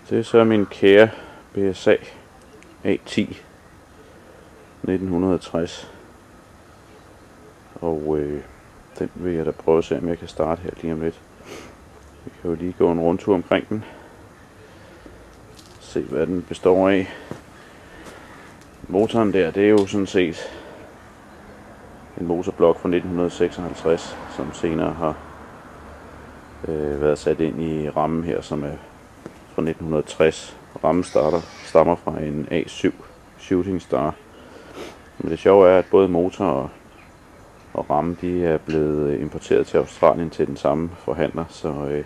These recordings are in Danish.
Det er så min kære BSA A10 1960. Og den vil jeg da prøve at se, om jeg kan starte her lige om lidt. Vi kan jo lige gå en rundtur omkring den. Se hvad den består af. Motoren der, det er jo sådan set en motorblok fra 1956, som senere har været sat ind i rammen her, som er fra 1960. Rammen stammer fra en A7 Shooting Star. Men det sjove er, at både motor og ramme, de er blevet importeret til Australien til den samme forhandler, så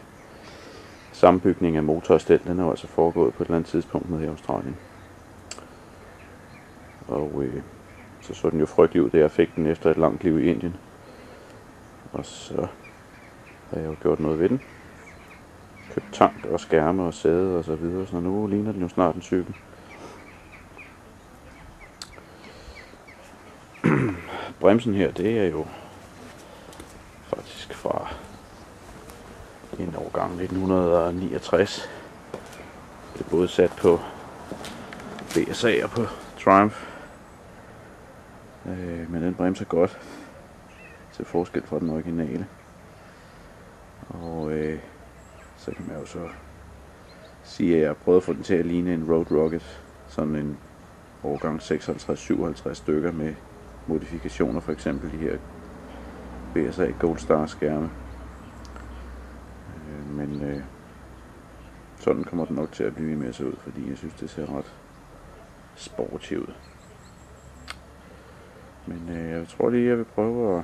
sammenbygning af motor og stel, den er jo altså foregået på et eller andet tidspunkt nede i Australien. Og så den jo frygtelig ud, da jeg fik den efter et langt liv i Indien. Og så har jeg jo gjort noget ved den. Købt tank og skærme og sæde og så videre, så nu ligner den jo snart en cykel. Bremsen her, det er jo faktisk fra en årgang 1969. Det er både sat på BSA og på Triumph. Men den bremser godt til forskel fra den originale. Og så kan man jo så sige, at jeg har prøvet at få den til at ligne en Road Rocket. Sådan en årgang 56-57 stykker med modifikationer, for eksempel de her BSA Gold Star skærme. Men sådan kommer den nok til at blive mere så ud, fordi jeg synes det ser ret sporty ud. Men jeg tror lige jeg vil prøve at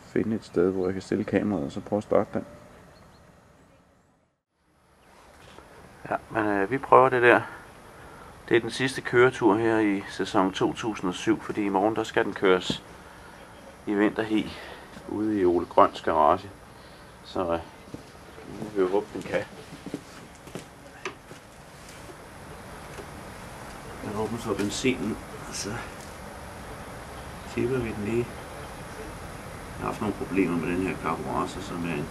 finde et sted hvor jeg kan stille kameraet og så prøve at starte den. Ja, men vi prøver det der. Det er den sidste køretur her i sæson 2007, fordi i morgen der skal den køres i vinterhi ude i Ole Grøns garage. Så nu vil vi håbe, den kan. Jeg håber så benzinen, så tipper vi den lige. Jeg har haft nogle problemer med den her karburator, som er en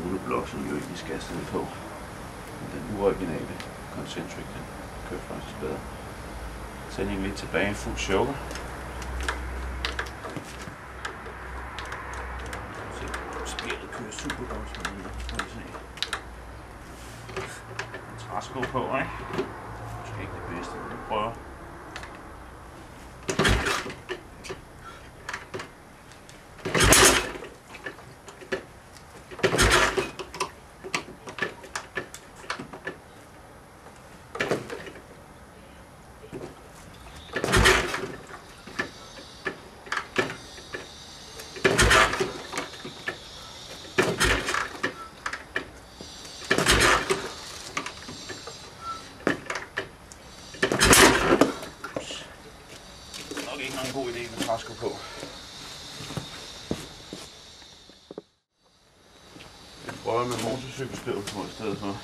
monoblok, som jo ikke skal sætte på. Den uoriginale Concentric, den kører faktisk bedre. Tændingen lidt tilbage, fuld sugar. Spillet kører super godt, så den får vi se. En træsko på, ikke? Måske ikke det bedste, men vi prøver. Ikke nogen god idé med træsko på. Jeg prøver med motorcykelstøv på i stedet for.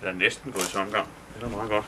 Det er næsten gået i omgang. Det er da meget godt.